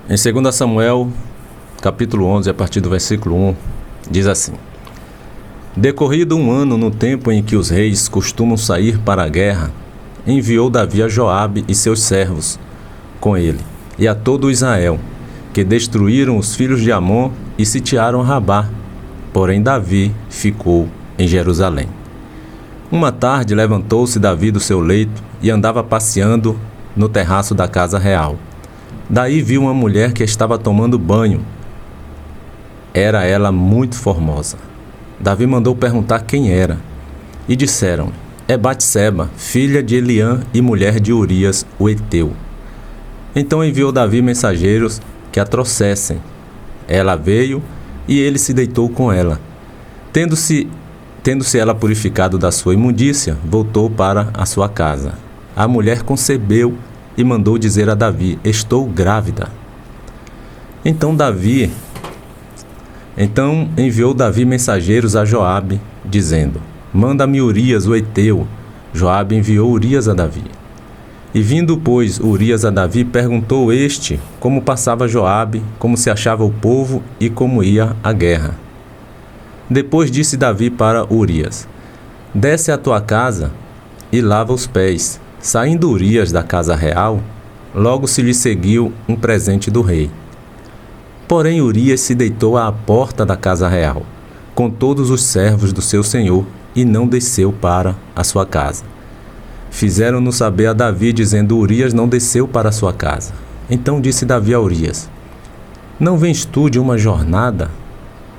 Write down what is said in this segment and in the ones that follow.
Em 2 Samuel, capítulo 11, a partir do versículo 1, diz assim: Decorrido um ano no tempo em que os reis costumam sair para a guerra, enviou Davi a Joabe e seus servos com ele, e a todo Israel, que destruíram os filhos de Amon e sitiaram Rabá. Porém Davi ficou em Jerusalém. Uma tarde levantou-se Davi do seu leito e andava passeando no terraço da casa real. Daí viu uma mulher que estava tomando banho. Era ela muito formosa. Davi mandou perguntar quem era. E disseram: é Batseba, filha de Eliã e mulher de Urias, o heteu. Então enviou Davi mensageiros que a trouxessem. Ela veio e ele se deitou com ela. Tendo-se ela purificado da sua imundícia, voltou para a sua casa. A mulher concebeu e mandou dizer a Davi: estou grávida. Então enviou Davi mensageiros a Joabe, dizendo: manda-me Urias, o heteu. Joabe enviou Urias a Davi. E vindo, pois, Urias a Davi, perguntou este como passava Joabe, como se achava o povo e como ia a guerra. Depois disse Davi para Urias: desce à tua casa e lava os pés. Saindo Urias da casa real, logo se lhe seguiu um presente do rei. Porém Urias se deitou à porta da casa real, com todos os servos do seu senhor, e não desceu para a sua casa. Fizeram-no saber a Davi, dizendo: Urias não desceu para a sua casa. Então disse Davi a Urias: não vens tu de uma jornada?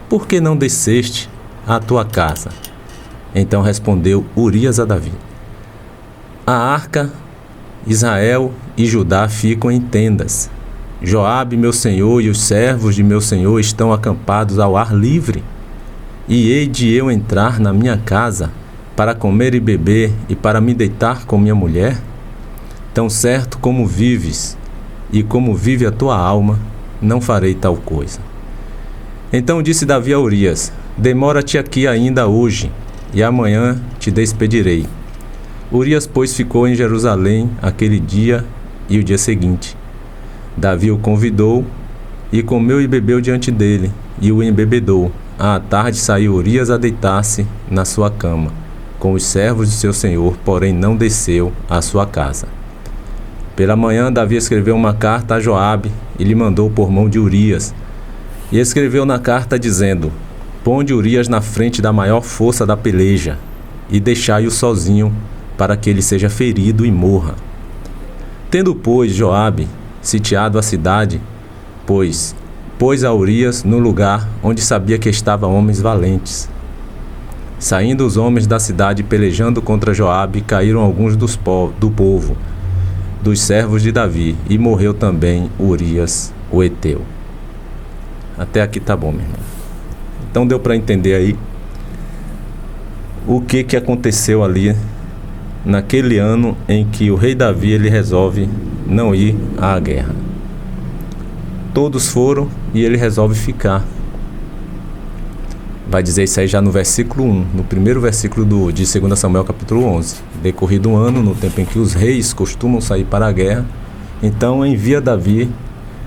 Por que não desceste à tua casa? Então respondeu Urias a Davi: a arca, Israel e Judá ficam em tendas. Joabe, meu senhor, e os servos de meu senhor estão acampados ao ar livre. E hei de eu entrar na minha casa para comer e beber e para me deitar com minha mulher? Tão certo como vives e como vive a tua alma, não farei tal coisa. Então disse Davi a Urias: demora-te aqui ainda hoje, e amanhã te despedirei. Urias, pois, ficou em Jerusalém aquele dia e o dia seguinte. Davi o convidou, e comeu e bebeu diante dele, e o embebedou. À tarde saiu Urias a deitar-se na sua cama, com os servos de seu senhor, porém não desceu à sua casa. Pela manhã Davi escreveu uma carta a Joabe, e lhe mandou por mão de Urias. E escreveu na carta dizendo: ponde Urias na frente da maior força da peleja, e deixai-o sozinho, para que ele seja ferido e morra. Tendo, pois, Joabe sitiado a cidade, pôs a Urias no lugar onde sabia que estavam homens valentes. Saindo os homens da cidade pelejando contra Joabe, caíram alguns do povo, dos servos de Davi, e morreu também Urias, o heteu. Até aqui tá bom, meu irmão. Então deu para entender aí o que aconteceu ali naquele ano em que o rei Davi ele resolve não ir à guerra. Todos foram e ele resolve ficar. Vai dizer isso aí já no versículo 1, no primeiro versículo de 2 Samuel capítulo 11. Decorrido um ano, no tempo em que os reis costumam sair para a guerra, então envia Davi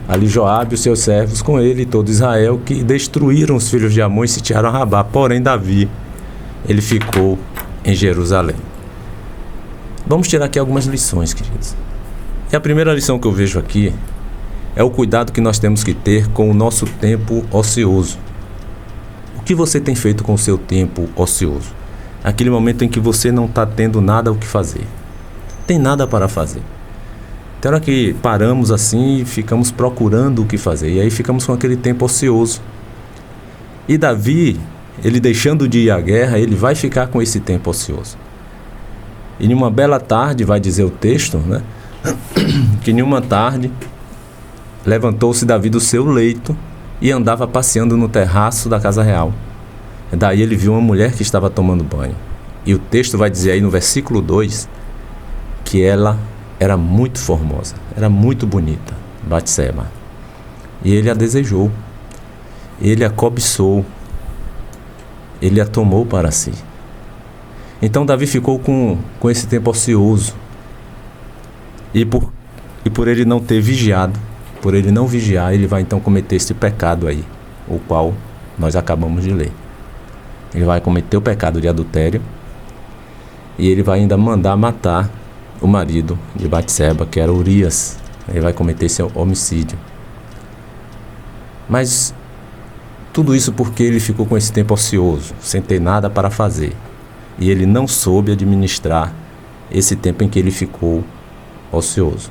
ali Joabe e os seus servos com ele e todo Israel, que destruíram os filhos de Amon e sitiaram Rabá. Porém Davi, ele ficou em Jerusalém. Vamos tirar aqui algumas lições, queridos. E a primeira lição que eu vejo aqui é o cuidado que nós temos que ter com o nosso tempo ocioso. O que você tem feito com o seu tempo ocioso? Aquele momento em que você não está tendo nada o que fazer. Tem nada para fazer. Tem hora que paramos assim e ficamos procurando o que fazer. E aí ficamos com aquele tempo ocioso. E Davi, ele deixando de ir à guerra, ele vai ficar com esse tempo ocioso. E numa bela tarde, vai dizer o texto, né? Que numa tarde levantou-se Davi do seu leito e andava passeando no terraço da casa real. Daí ele viu uma mulher que estava tomando banho. E o texto vai dizer aí no versículo 2 que ela era muito formosa, era muito bonita, Batseba. E ele a desejou, ele a cobiçou, ele a tomou para si. Então Davi ficou com esse tempo ocioso. E por ele não ter vigiado, por ele não vigiar, ele vai então cometer esse pecado aí, o qual nós acabamos de ler. Ele vai cometer o pecado de adultério e ele vai ainda mandar matar o marido de Batseba, que era Urias. Ele vai cometer esse homicídio. Mas tudo isso porque ele ficou com esse tempo ocioso, sem ter nada para fazer. E ele não soube administrar esse tempo em que ele ficou ocioso.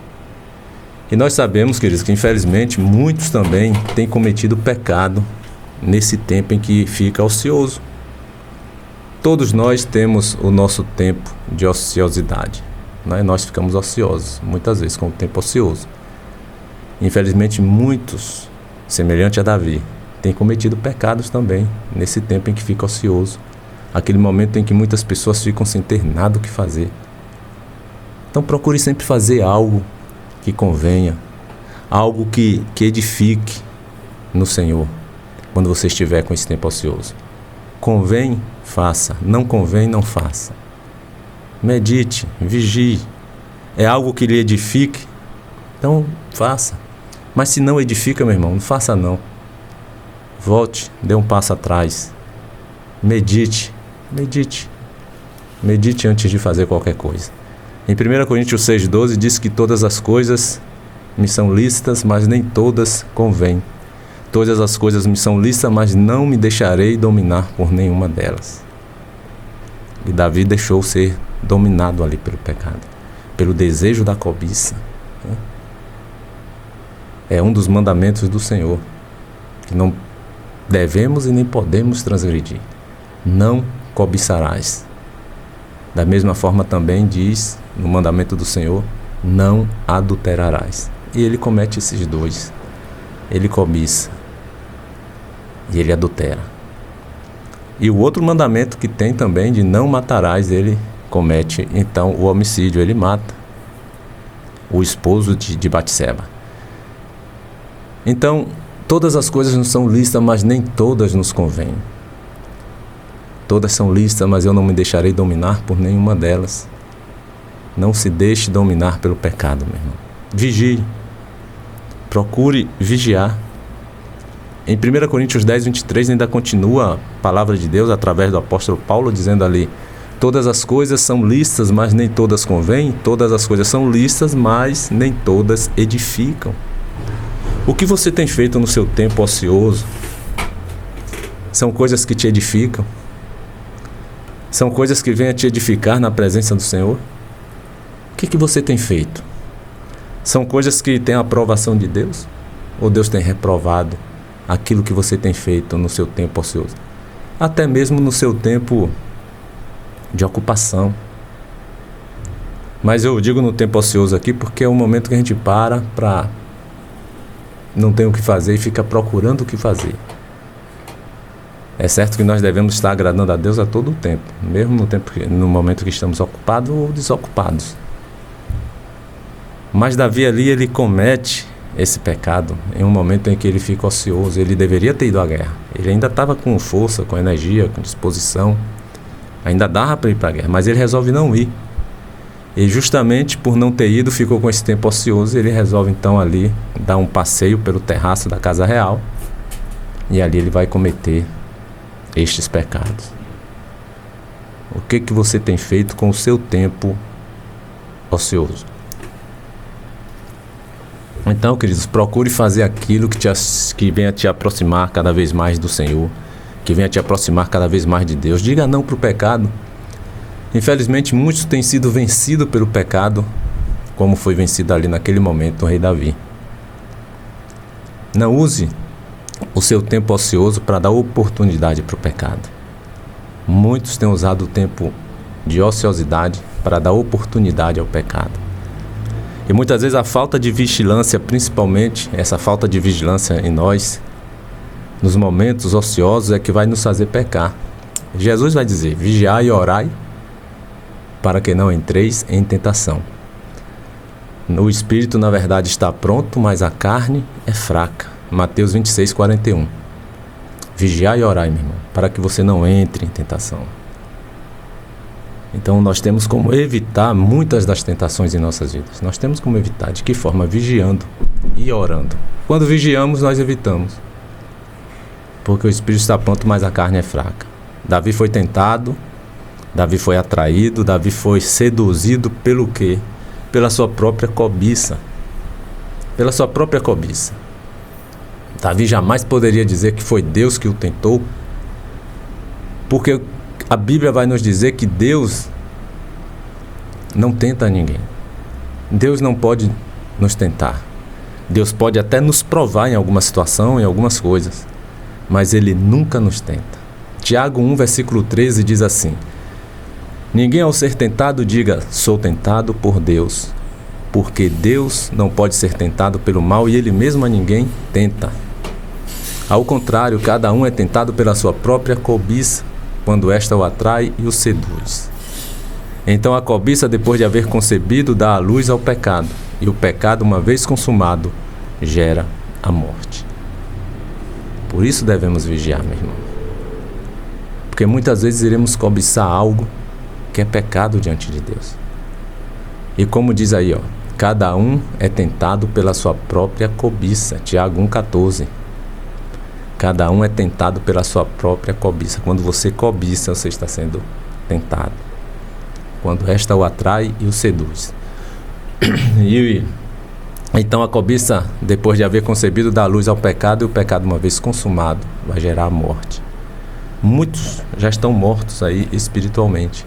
E nós sabemos, queridos, que infelizmente muitos também têm cometido pecado nesse tempo em que fica ocioso. Todos nós temos o nosso tempo de ociosidade, né? Nós ficamos ociosos, muitas vezes, com o tempo ocioso. Infelizmente, muitos, semelhante a Davi, têm cometido pecados também nesse tempo em que fica ocioso. Aquele momento em que muitas pessoas ficam sem ter nada o que fazer. Então procure sempre fazer algo que convenha, algo que edifique no Senhor, quando você estiver com esse tempo ocioso. Convém, faça. Não convém, não faça. Medite, vigie. É algo que lhe edifique, então faça. Mas se não edifica, meu irmão, não faça não. Volte, dê um passo atrás. Medite antes de fazer qualquer coisa. Em 1 Coríntios 6,12 diz que todas as coisas me são lícitas, mas nem todas convêm. Todas as coisas me são lícitas, mas não me deixarei dominar por nenhuma delas. E Davi deixou ser dominado ali pelo pecado, pelo desejo da cobiça. É um dos mandamentos do Senhor, que não devemos e nem podemos transgredir. Não cobiçarás. Da mesma forma também diz no mandamento do Senhor, não adulterarás. E ele comete esses dois. Ele cobiça e ele adultera. E o outro mandamento que tem também de não matarás, ele comete então o homicídio, ele mata o esposo de Batseba. Então, todas as coisas não são lícitas, mas nem todas nos convêm. Todas são lícitas, mas eu não me deixarei dominar por nenhuma delas. Não se deixe dominar pelo pecado, meu irmão. Vigie. Procure vigiar. Em 1 Coríntios 10:23 ainda continua a palavra de Deus através do apóstolo Paulo, dizendo ali: todas as coisas são lícitas, mas nem todas convêm. Todas as coisas são lícitas, mas nem todas edificam. O que você tem feito no seu tempo ocioso? São coisas que te edificam? São coisas que vêm a te edificar na presença do Senhor? O que você tem feito? São coisas que têm a aprovação de Deus? Ou Deus tem reprovado aquilo que você tem feito no seu tempo ocioso? Até mesmo no seu tempo de ocupação. Mas eu digo no tempo ocioso aqui porque é o momento que a gente para não ter o que fazer e fica procurando o que fazer. É certo que nós devemos estar agradando a Deus a todo o tempo, mesmo no momento que estamos ocupados ou desocupados. Mas Davi ali, ele comete esse pecado em um momento em que ele fica ocioso. Ele deveria ter ido à guerra. Ele ainda estava com força, com energia, com disposição. Ainda dava para ir para a guerra, mas ele resolve não ir. E justamente por não ter ido, ficou com esse tempo ocioso. Ele resolve então ali dar um passeio pelo terraço da casa real. E ali ele vai cometer estes pecados. O que você tem feito com o seu tempo ocioso? Então, queridos, procure fazer aquilo que venha te aproximar cada vez mais do Senhor, que venha te aproximar cada vez mais de Deus. Diga não para o pecado. Infelizmente, muitos têm sido vencidos pelo pecado, como foi vencido ali naquele momento o rei Davi. Não use o seu tempo ocioso para dar oportunidade para o pecado. Muitos têm usado o tempo de ociosidade para dar oportunidade ao pecado. E muitas vezes a falta de vigilância, principalmente essa falta de vigilância em nós, nos momentos ociosos, é que vai nos fazer pecar. Jesus vai dizer: vigiai e orai, para que não entreis em tentação. O espírito, na verdade, está pronto, mas a carne é fraca. Mateus 26:41. Vigiai e orai, meu irmão, para que você não entre em tentação. Então nós temos como evitar muitas das tentações em nossas vidas. Nós temos como evitar. De que forma? Vigiando. e orando. Quando vigiamos, nós evitamos, porque o espírito está pronto, mas a carne é fraca. Davi foi tentado, Davi foi atraído, Davi foi seduzido pelo quê? Pela sua própria cobiça. Pela sua própria cobiça. Davi jamais poderia dizer que foi Deus que o tentou, porque a Bíblia vai nos dizer que Deus não tenta ninguém. Deus não pode nos tentar. Deus pode até nos provar em alguma situação, em algumas coisas, mas Ele nunca nos tenta. Tiago 1, versículo 13 diz assim: ninguém ao ser tentado diga, sou tentado por Deus, porque Deus não pode ser tentado pelo mal e Ele mesmo a ninguém tenta. Ao contrário, cada um é tentado pela sua própria cobiça, quando esta o atrai e o seduz. Então a cobiça, depois de haver concebido, dá a luz ao pecado, e o pecado, uma vez consumado, gera a morte. Por isso devemos vigiar, meu irmão. Porque muitas vezes iremos cobiçar algo que é pecado diante de Deus. E como diz aí, cada um é tentado pela sua própria cobiça. Tiago 1,14. Cada um é tentado pela sua própria cobiça. Quando você cobiça, você está sendo tentado. Quando esta o atrai e o seduz. Então a cobiça, depois de haver concebido, dá luz ao pecado, e o pecado, uma vez consumado, vai gerar a morte. Muitos já estão mortos aí espiritualmente,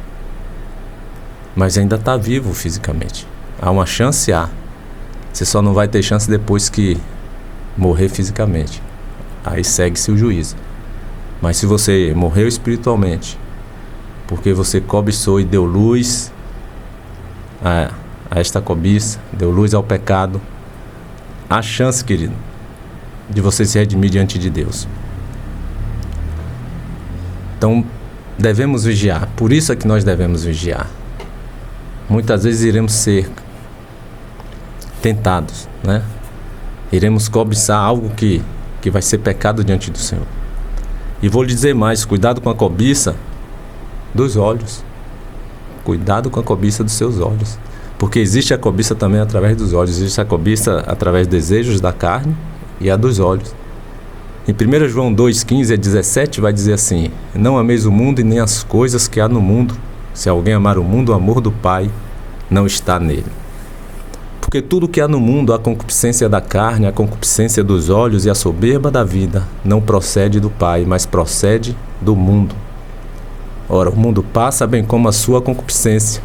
mas ainda está vivo fisicamente. Há uma chance, você só não vai ter chance depois que morrer fisicamente. Aí segue-se o juízo. Mas se você morreu espiritualmente, porque você cobiçou e deu luz a esta cobiça, deu luz ao pecado, há chance, querido, de você se redimir diante de Deus. Então, devemos vigiar. Por isso é que nós devemos vigiar. Muitas vezes iremos ser tentados, né? Iremos cobiçar algo que vai ser pecado diante do Senhor. E vou lhe dizer mais, cuidado com a cobiça dos olhos. Cuidado com a cobiça dos seus olhos. Porque existe a cobiça também através dos olhos. Existe a cobiça através dos desejos da carne e a dos olhos. Em 1 João 2,15 a 17 vai dizer assim: não ameis o mundo e nem as coisas que há no mundo. Se alguém amar o mundo, o amor do Pai não está nele. Porque tudo que há no mundo, a concupiscência da carne, a concupiscência dos olhos e a soberba da vida, não procede do Pai, mas procede do mundo. Ora, o mundo passa, bem como a sua concupiscência.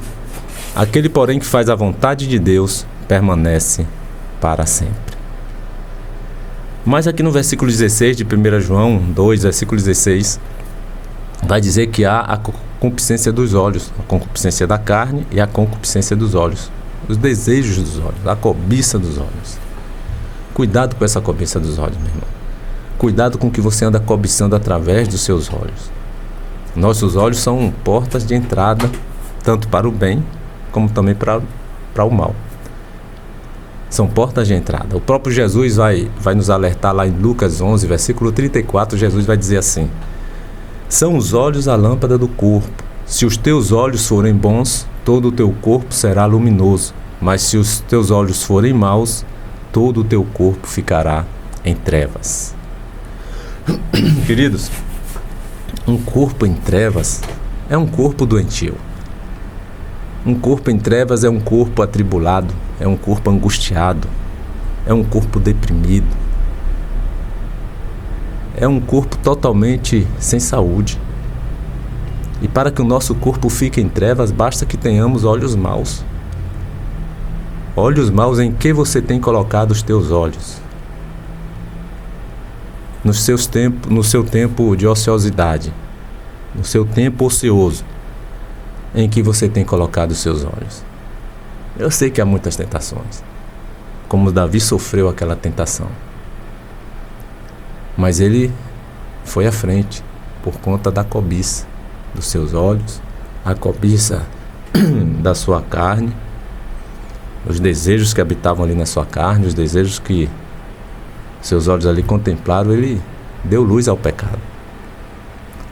Aquele, porém, que faz a vontade de Deus, permanece para sempre. Mas aqui no versículo 16 de 1 João 2, versículo 16, vai dizer que há a concupiscência dos olhos, a concupiscência da carne e a concupiscência dos olhos. Os desejos dos olhos, a cobiça dos olhos. Cuidado com essa cobiça dos olhos, meu irmão. Cuidado com o que você anda cobiçando através dos seus olhos. Nossos olhos são portas de entrada, tanto para o bem, como também para o mal. São portas de entrada. O próprio Jesus vai nos alertar lá em Lucas 11, versículo 34, Jesus vai dizer assim: são os olhos a lâmpada do corpo. Se os teus olhos forem bons, todo o teu corpo será luminoso. Mas se os teus olhos forem maus, todo o teu corpo ficará em trevas. Queridos, um corpo em trevas é um corpo doentio. Um corpo em trevas é um corpo atribulado, é um corpo angustiado, é um corpo deprimido, é um corpo totalmente sem saúde. E para que o nosso corpo fique em trevas, basta que tenhamos olhos maus. Olhos maus em que você tem colocado os teus olhos? No seu tempo de ociosidade, no seu tempo ocioso, em que você tem colocado os seus olhos? Eu sei que há muitas tentações, como Davi sofreu aquela tentação. Mas ele foi à frente por conta da cobiça dos seus olhos, a cobiça da sua carne, os desejos que habitavam ali na sua carne, os desejos que seus olhos ali contemplaram. Ele deu luz ao pecado.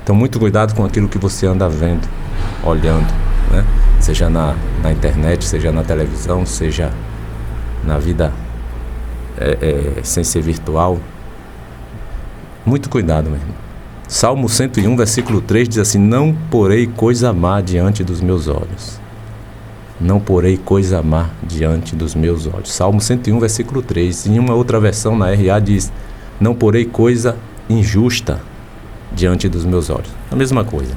Então, muito cuidado com aquilo que você anda vendo, olhando, né? Seja na internet, seja na televisão, seja na vida sem ser virtual. Muito cuidado, meu irmão. Salmo 101, versículo 3 diz assim: não porei coisa má diante dos meus olhos. Não porei coisa má diante dos meus olhos. Salmo 101, versículo 3. Em uma outra versão, na RA, diz: não porei coisa injusta diante dos meus olhos. A mesma coisa.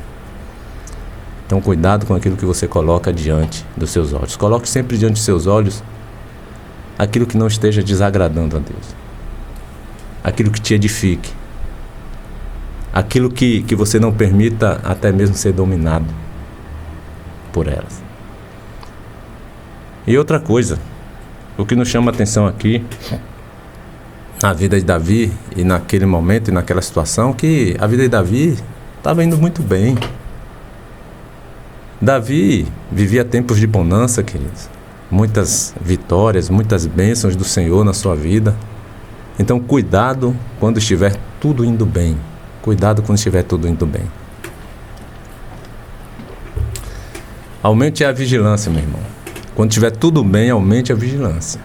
Então, cuidado com aquilo que você coloca diante dos seus olhos. Coloque sempre diante dos seus olhos aquilo que não esteja desagradando a Deus. Aquilo que te edifique. Aquilo que você não permita até mesmo ser dominado por elas. E outra coisa, o que nos chama a atenção aqui, na vida de Davi, e naquele momento e naquela situação, que a vida de Davi estava indo muito bem. Davi vivia tempos de bonança, queridos. Muitas vitórias, muitas bênçãos do Senhor na sua vida. Então, cuidado quando estiver tudo indo bem. Cuidado quando estiver tudo indo bem. Aumente a vigilância, meu irmão. Quando estiver tudo bem, aumente a vigilância.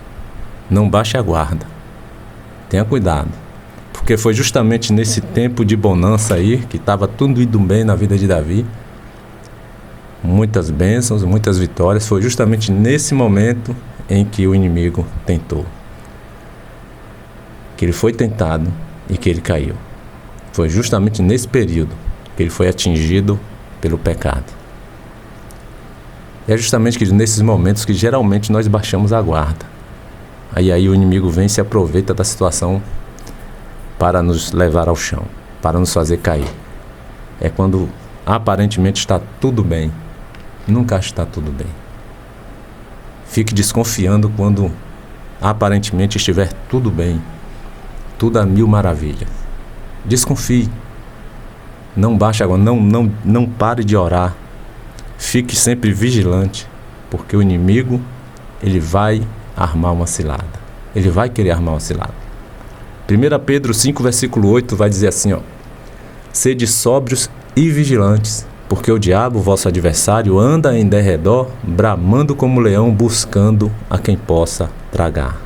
Não baixe a guarda. Tenha cuidado. Porque foi justamente nesse tempo de bonança aí, que estava tudo indo bem na vida de Davi, muitas bênçãos, muitas vitórias, foi justamente nesse momento em que o inimigo tentou. Que ele foi tentado e que ele caiu. Foi justamente nesse período que ele foi atingido pelo pecado. E é justamente que nesses momentos que geralmente nós baixamos a guarda. Aí o inimigo vem e se aproveita da situação para nos levar ao chão, para nos fazer cair. É quando aparentemente está tudo bem. Nunca está tudo bem. Fique desconfiando quando aparentemente estiver tudo bem, tudo a mil maravilhas. Desconfie. Não baixe agora, não pare de orar. Fique sempre vigilante, porque o inimigo, ele vai armar uma cilada. Ele vai querer armar uma cilada. 1 Pedro 5, versículo 8 vai dizer assim, ó: sede sóbrios e vigilantes, porque o diabo, vosso adversário, anda em derredor, bramando como leão, buscando a quem possa tragar.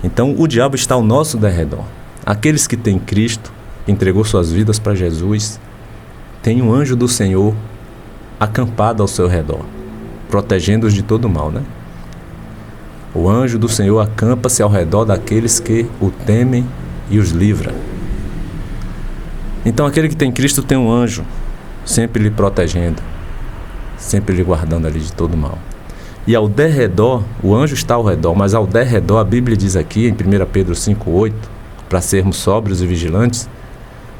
Então o diabo está ao nosso derredor. Aqueles que têm Cristo, que entregou suas vidas para Jesus, tem um anjo do Senhor acampado ao seu redor, protegendo-os de todo mal, né? O anjo do Senhor acampa-se ao redor daqueles que o temem e os livra. Então aquele que tem Cristo tem um anjo sempre lhe protegendo, sempre lhe guardando ali de todo mal. E ao derredor, o anjo está ao redor, mas ao derredor, a Bíblia diz aqui em 1 Pedro 5,8, para sermos sóbrios e vigilantes,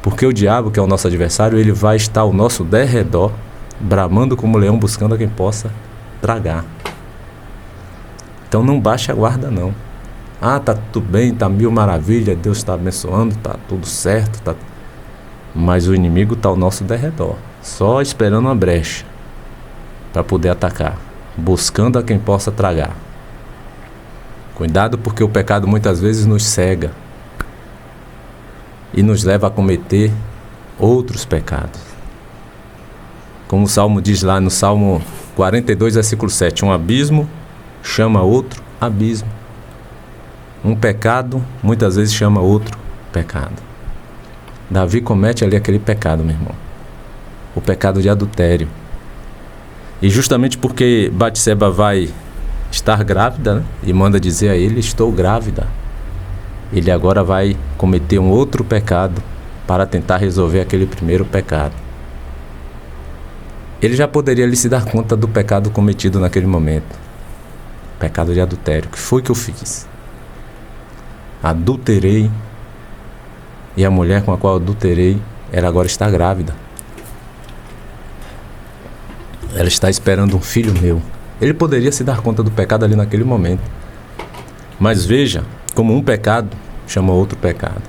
porque o diabo, que é o nosso adversário, ele vai estar ao nosso derredor, bramando como leão, buscando a quem possa tragar. Então não baixe a guarda, não. Ah, tá tudo bem, tá mil maravilha, Deus está abençoando, tá tudo certo, tá... Mas o inimigo está ao nosso derredor, só esperando uma brecha para poder atacar, buscando a quem possa tragar. Cuidado, porque o pecado muitas vezes nos cega e nos leva a cometer outros pecados. Como o Salmo diz lá no Salmo 42, versículo 7, um abismo chama outro abismo. Um pecado muitas vezes chama outro pecado. Davi comete ali aquele pecado, meu irmão. O pecado de adultério. E justamente porque Batseba vai estar grávida, né? E manda dizer a ele: estou grávida. Ele agora vai cometer um outro pecado para tentar resolver aquele primeiro pecado. Ele já poderia ali se dar conta do pecado cometido naquele momento. Pecado de adultério. O que foi que eu fiz? Adulterei. E a mulher com a qual eu adulterei, ela agora está grávida. Ela está esperando um filho meu. Ele poderia se dar conta do pecado ali naquele momento. Mas veja, como um pecado chama outro pecado.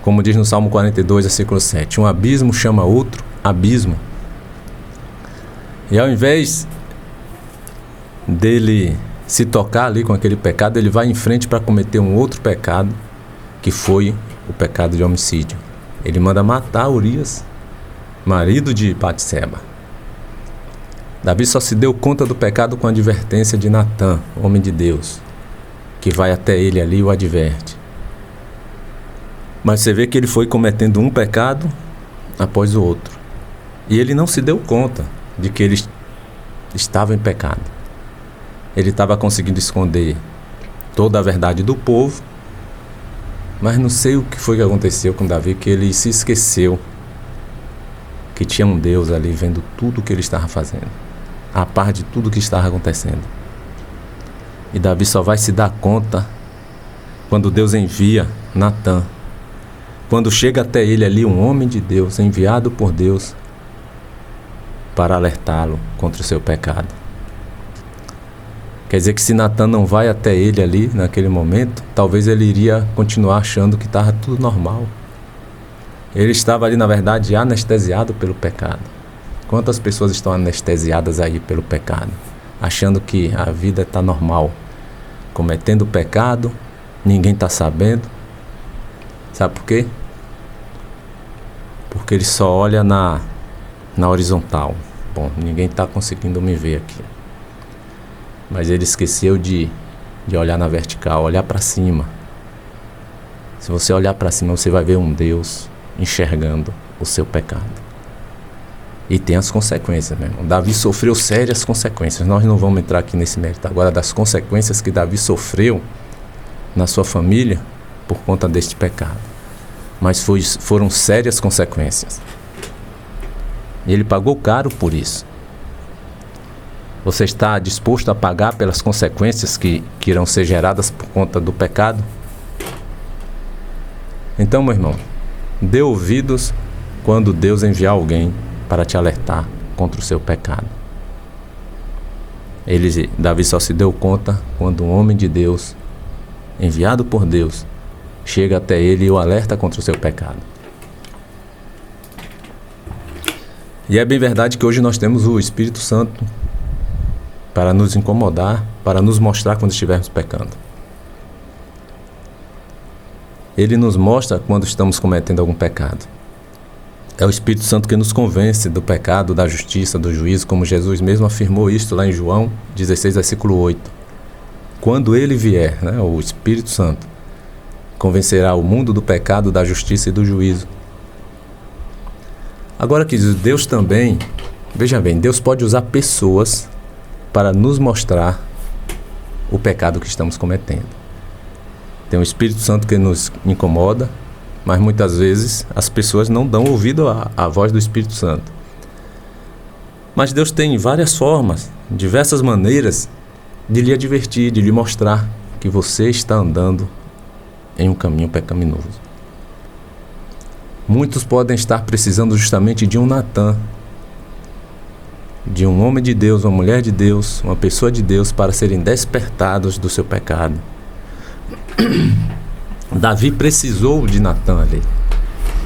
Como diz no Salmo 42, versículo 7. Um abismo chama outro abismo. E ao invés dele se tocar ali com aquele pecado, ele vai em frente para cometer um outro pecado, que foi o pecado de homicídio. Ele manda matar Urias, marido de Batseba. Davi só se deu conta do pecado com a advertência de Natã, homem de Deus, que vai até ele ali e o adverte. Mas você vê que ele foi cometendo um pecado após o outro. E ele não se deu conta de que ele estava em pecado. Ele estava conseguindo esconder toda a verdade do povo, mas não sei o que foi que aconteceu com Davi, que ele se esqueceu que tinha um Deus ali vendo tudo o que ele estava fazendo, a par de tudo o que estava acontecendo. E Davi só vai se dar conta quando Deus envia Natã, quando chega até ele ali um homem de Deus, enviado por Deus para alertá-lo contra o seu pecado. Quer dizer que se Natã não vai até ele ali naquele momento, talvez ele iria continuar achando que estava tudo normal. Ele estava ali, na verdade, anestesiado pelo pecado. Quantas pessoas estão anestesiadas aí pelo pecado, achando que a vida está normal, cometendo pecado, ninguém está sabendo. Sabe por quê? Porque ele só olha na horizontal. Bom, ninguém está conseguindo me ver aqui. Mas ele esqueceu de olhar na vertical, olhar para cima. Se você olhar para cima, você vai ver um Deus enxergando o seu pecado. E tem as consequências, meu irmão. Davi sofreu sérias consequências. Nós não vamos entrar aqui nesse mérito agora das consequências que Davi sofreu na sua família por conta deste pecado. Mas foram sérias consequências. E ele pagou caro por isso. Você está disposto a pagar pelas consequências que irão ser geradas por conta do pecado? Então, meu irmão, dê ouvidos quando Deus enviar alguém para te alertar contra o seu pecado. Davi só se deu conta quando um homem de Deus, enviado por Deus, chega até ele e o alerta contra o seu pecado. E é bem verdade que hoje nós temos o Espírito Santo para nos incomodar, para nos mostrar quando estivermos pecando. Ele nos mostra quando estamos cometendo algum pecado. É o Espírito Santo que nos convence do pecado, da justiça, do juízo, como Jesus mesmo afirmou isto lá em João 16, versículo 8. Quando ele vier, o Espírito Santo, convencerá o mundo do pecado, da justiça e do juízo. Agora que Deus também, veja bem, Deus pode usar pessoas para nos mostrar o pecado que estamos cometendo. Tem o Espírito Santo que nos incomoda, mas muitas vezes as pessoas não dão ouvido à voz do Espírito Santo. Mas Deus tem várias formas, diversas maneiras de lhe advertir, de lhe mostrar que você está andando em um caminho pecaminoso. Muitos podem estar precisando justamente de um Natã, de um homem de Deus, uma mulher de Deus, uma pessoa de Deus, para serem despertados do seu pecado. Davi precisou de Natã ali.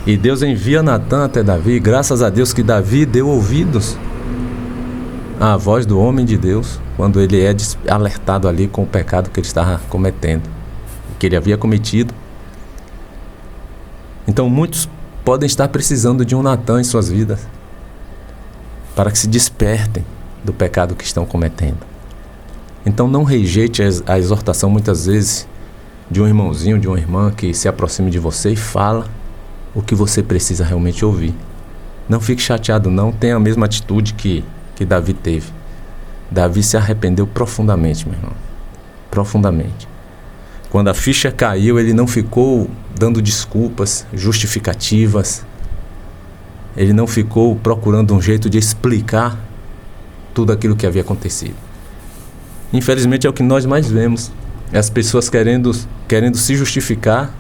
E Deus envia Natã até Davi, graças a Deus que Davi deu ouvidos à voz do homem de Deus, quando ele é alertado ali com o pecado que ele estava cometendo, que ele havia cometido. Então muitos podem estar precisando de um Natã em suas vidas, para que se despertem do pecado que estão cometendo. Então não rejeite a exortação muitas vezes de um irmãozinho, de uma irmã que se aproxime de você e fala o que você precisa realmente ouvir. Não fique chateado não, tenha a mesma atitude que Davi teve. Davi se arrependeu profundamente, meu irmão. Profundamente. Quando a ficha caiu, ele não ficou dando desculpas, justificativas. Ele não ficou procurando um jeito de explicar tudo aquilo que havia acontecido. Infelizmente é o que nós mais vemos. As pessoas querendo se justificar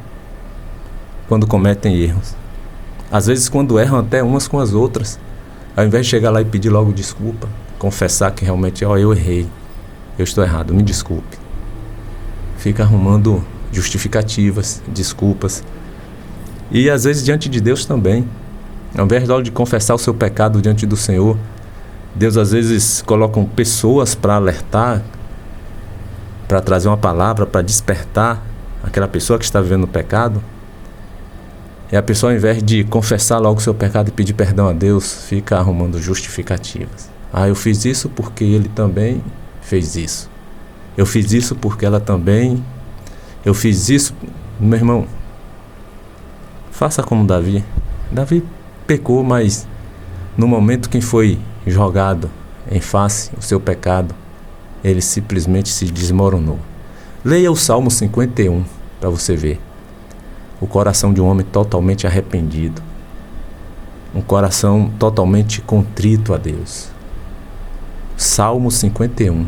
quando cometem erros. Às vezes quando erram até umas com as outras. Ao invés de chegar lá e pedir logo desculpa, confessar que realmente, eu errei, eu estou errado, me desculpe. Fica arrumando justificativas, desculpas. E às vezes diante de Deus também. Ao invés de confessar o seu pecado diante do Senhor, Deus às vezes coloca pessoas para alertar, para trazer uma palavra, para despertar aquela pessoa que está vivendo o pecado. E a pessoa, ao invés de confessar logo o seu pecado e pedir perdão a Deus, fica arrumando justificativas. Eu fiz isso porque ele também fez isso. Eu fiz isso porque ela também eu fiz isso. Meu irmão, faça como Davi. Davi pecou, mas no momento que foi jogado em face o seu pecado, ele simplesmente se desmoronou. Leia o Salmo 51 para você ver. O coração de um homem totalmente arrependido. Um coração totalmente contrito a Deus. Salmo 51.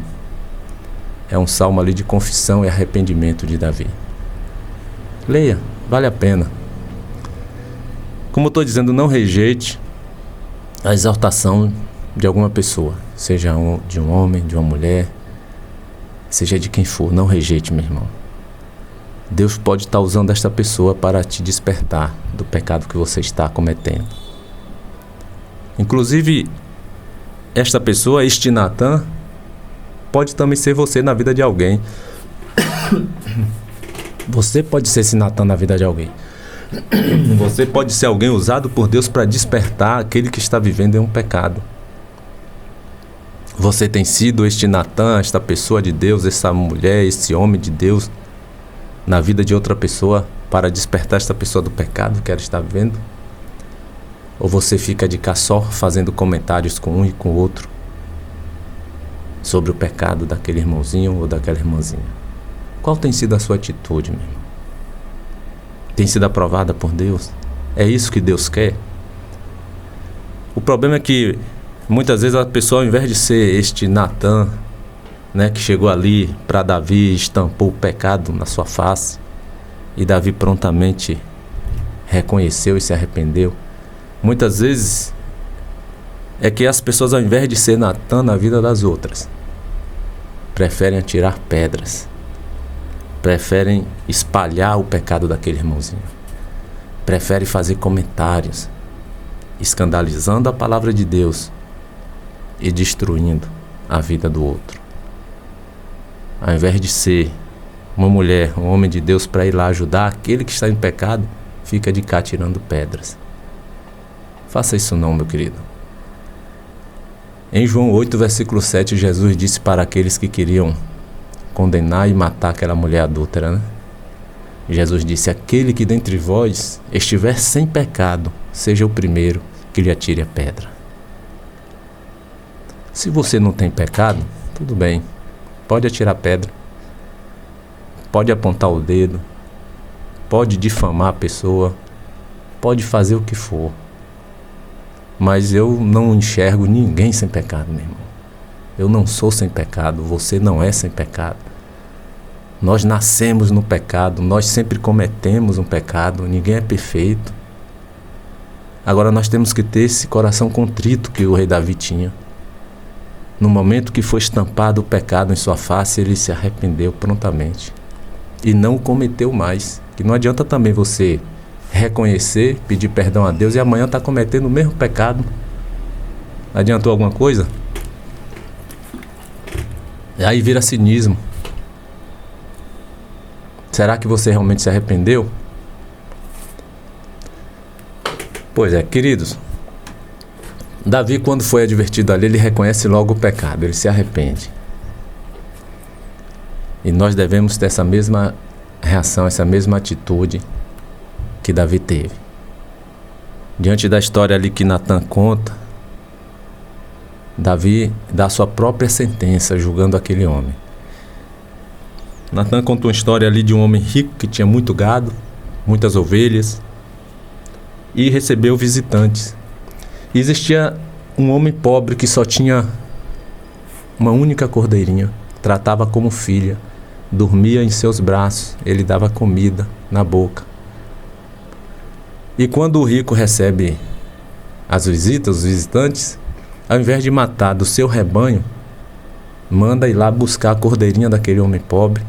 É um salmo ali de confissão e arrependimento de Davi. Leia, vale a pena. Como eu estou dizendo, não rejeite a exortação de alguma pessoa. Seja de um homem, de uma mulher, seja de quem for. Não rejeite, meu irmão. Deus pode estar usando esta pessoa para te despertar do pecado que você está cometendo. Inclusive, esta pessoa, este Natan, pode também ser você na vida de alguém. Você pode ser esse Natan na vida de alguém. Você pode ser alguém usado por Deus para despertar aquele que está vivendo em um pecado. Você tem sido este Natan, esta pessoa de Deus, essa mulher, esse homem de Deus na vida de outra pessoa para despertar esta pessoa do pecado que ela está vivendo? Ou você fica de cá só fazendo comentários com um e com o outro sobre o pecado daquele irmãozinho ou daquela irmãzinha? Qual tem sido a sua atitude, meu irmão? Tem sido aprovada por Deus? É isso que Deus quer? O problema é que muitas vezes a pessoa, ao invés de ser este Natan, que chegou ali para Davi e estampou o pecado na sua face, e Davi prontamente reconheceu e se arrependeu. Muitas vezes é que as pessoas, ao invés de ser Natan na vida das outras, preferem atirar pedras, preferem espalhar o pecado daquele irmãozinho, preferem fazer comentários, escandalizando a palavra de Deus e destruindo a vida do outro. Ao invés de ser uma mulher, um homem de Deus para ir lá ajudar aquele que está em pecado, fica de cá tirando pedras. Faça isso não, meu querido. Em João 8, versículo 7, Jesus disse para aqueles que queriam condenar e matar aquela mulher adúltera, Jesus disse: aquele que dentre vós estiver sem pecado, seja o primeiro que lhe atire a pedra. Se você não tem pecado, tudo bem, pode atirar pedra, pode apontar o dedo, pode difamar a pessoa, pode fazer o que for. Mas eu não enxergo ninguém sem pecado, meu irmão. Eu não sou sem pecado, você não é sem pecado. Nós nascemos no pecado, nós sempre cometemos um pecado, ninguém é perfeito. Agora nós temos que ter esse coração contrito que o rei Davi tinha. No momento que foi estampado o pecado em sua face, ele se arrependeu prontamente e não o cometeu mais. Que não adianta também você reconhecer, pedir perdão a Deus e amanhã está cometendo o mesmo pecado. Adiantou alguma coisa? E aí vira cinismo. Será que você realmente se arrependeu? Pois é, queridos, Davi, quando foi advertido ali, ele reconhece logo o pecado, ele se arrepende. E nós devemos ter essa mesma reação, essa mesma atitude que Davi teve. Diante da história ali que Natan conta, Davi dá a sua própria sentença julgando aquele homem. Natan conta uma história ali de um homem rico que tinha muito gado, muitas ovelhas, e recebeu visitantes. E existia um homem pobre que só tinha uma única cordeirinha, tratava como filha, dormia em seus braços, ele dava comida na boca. E quando o rico recebe as visitas, os visitantes, ao invés de matar do seu rebanho, manda ir lá buscar a cordeirinha daquele homem pobre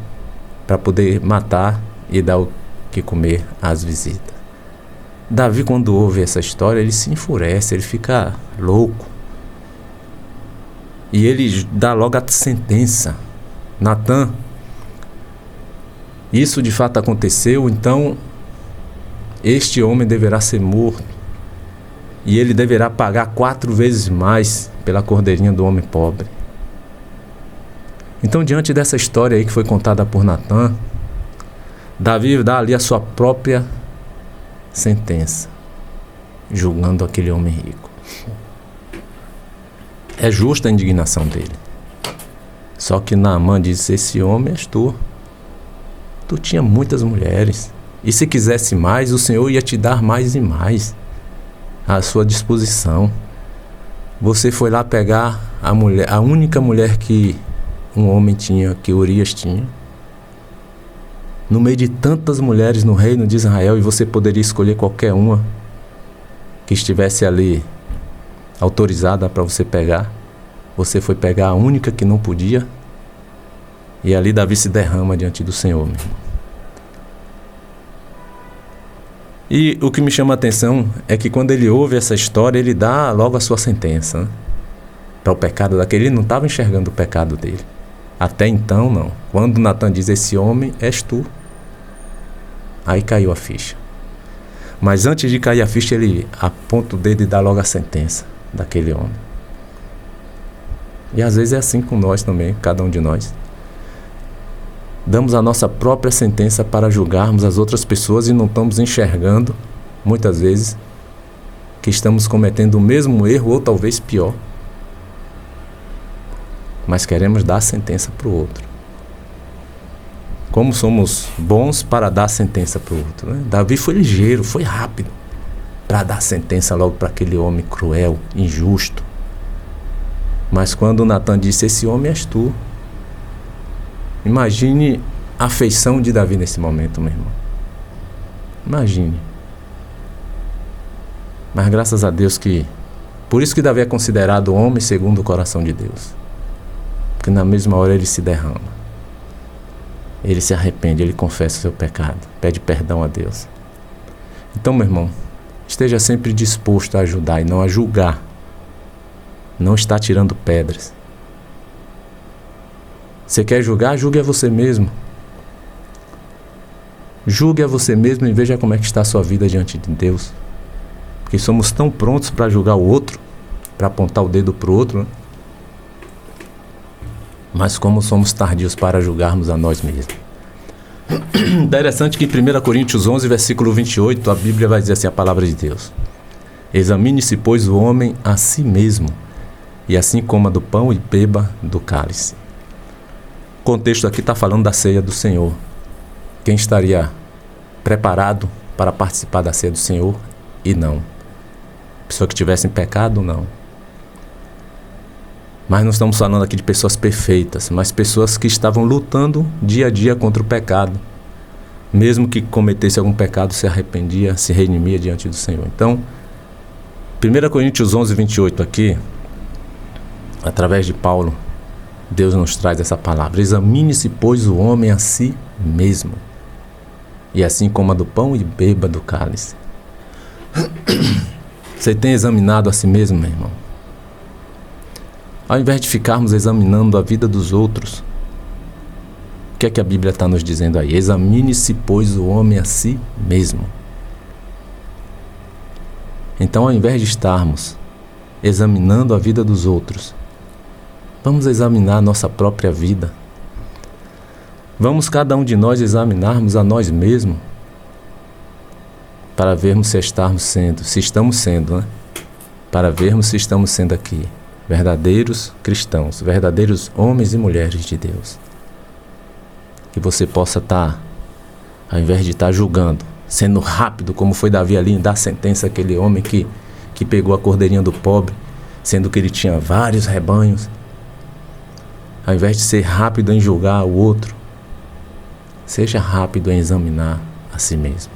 para poder matar e dar o que comer às visitas. Davi, quando ouve essa história, ele se enfurece, ele fica louco. E ele dá logo a sentença. Natan, isso de fato aconteceu, então este homem deverá ser morto. E ele deverá pagar 4 vezes mais pela cordeirinha do homem pobre. Então, diante dessa história aí que foi contada por Natan, Davi dá ali a sua própria sentença, julgando aquele homem rico. É justa a indignação dele. Só que Naamã disse: esse homem és tu. Tu tinha muitas mulheres. E se quisesse mais, o Senhor ia te dar mais e mais à sua disposição. Você foi lá pegar a única mulher que um homem tinha, que Urias tinha. No meio de tantas mulheres no reino de Israel, e você poderia escolher qualquer uma que estivesse ali autorizada para você pegar. Você foi pegar a única que não podia. E ali Davi se derrama diante do Senhor, meu irmão. E o que me chama a atenção é que quando ele ouve essa história, ele dá logo a sua sentença, né? Para o pecado daquele. Ele não estava enxergando o pecado dele. Até então, não. Quando Natan diz: esse homem és tu, aí caiu a ficha. Mas antes de cair a ficha, ele aponta o dedo e dá logo a sentença daquele homem. E às vezes é assim com nós também, cada um de nós. Damos a nossa própria sentença para julgarmos as outras pessoas e não estamos enxergando, muitas vezes, que estamos cometendo o mesmo erro ou talvez pior. Mas queremos dar a sentença para o outro. Como somos bons para dar a sentença para o outro, né? Davi foi ligeiro, foi rápido para dar a sentença logo para aquele homem cruel, injusto. Mas quando Natan disse: esse homem és tu, imagine a afeição de Davi nesse momento, meu irmão. Imagine. Mas graças a Deus que... Por isso que Davi é considerado homem segundo o coração de Deus. Porque na mesma hora ele se derrama. Ele se arrepende, ele confessa o seu pecado, pede perdão a Deus. Então, meu irmão, esteja sempre disposto a ajudar e não a julgar. Não está tirando pedras. Você quer julgar? Julgue a você mesmo. Julgue a você mesmo e veja como é que está a sua vida diante de Deus. Porque somos tão prontos para julgar o outro, para apontar o dedo para o outro, né? Mas como somos tardios para julgarmos a nós mesmos. Interessante que em 1 Coríntios 11, versículo 28, a Bíblia vai dizer assim, a palavra de Deus: examine-se, pois, o homem a si mesmo, e assim coma do pão e beba do cálice. O contexto aqui está falando da ceia do Senhor. Quem estaria preparado para participar da ceia do Senhor e não? Pessoa que tivesse em pecado, não. Mas não estamos falando aqui de pessoas perfeitas, mas pessoas que estavam lutando dia a dia contra o pecado. Mesmo que cometesse algum pecado, se arrependia, se redimia diante do Senhor. Então, 1 Coríntios 11, 28 aqui, através de Paulo, Deus nos traz essa palavra: examine-se, pois, o homem a si mesmo, e assim coma do pão e beba do cálice. Você tem examinado a si mesmo, meu irmão? Ao invés de ficarmos examinando a vida dos outros, o que é que a Bíblia está nos dizendo aí? Examine-se, pois, o homem a si mesmo. Então, ao invés de estarmos examinando a vida dos outros, vamos examinar a nossa própria vida. Vamos cada um de nós examinarmos a nós mesmos, para vermos se estamos sendo, né? Para vermos se estamos sendo aqui verdadeiros cristãos, verdadeiros homens e mulheres de Deus. Que você possa estar, ao invés de estar julgando, sendo rápido, como foi Davi ali, em dar sentença àquele homem que pegou a cordeirinha do pobre, sendo que ele tinha vários rebanhos. Ao invés de ser rápido em julgar o outro, seja rápido em examinar a si mesmo,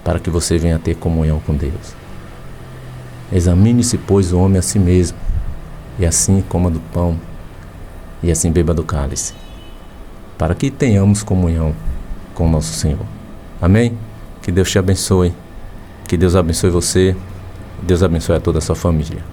para que você venha ter comunhão com Deus. Examine-se, pois, o homem a si mesmo, e assim coma do pão, e assim beba do cálice, para que tenhamos comunhão com o nosso Senhor. Amém? Que Deus te abençoe, que Deus abençoe você, Deus abençoe a toda a sua família.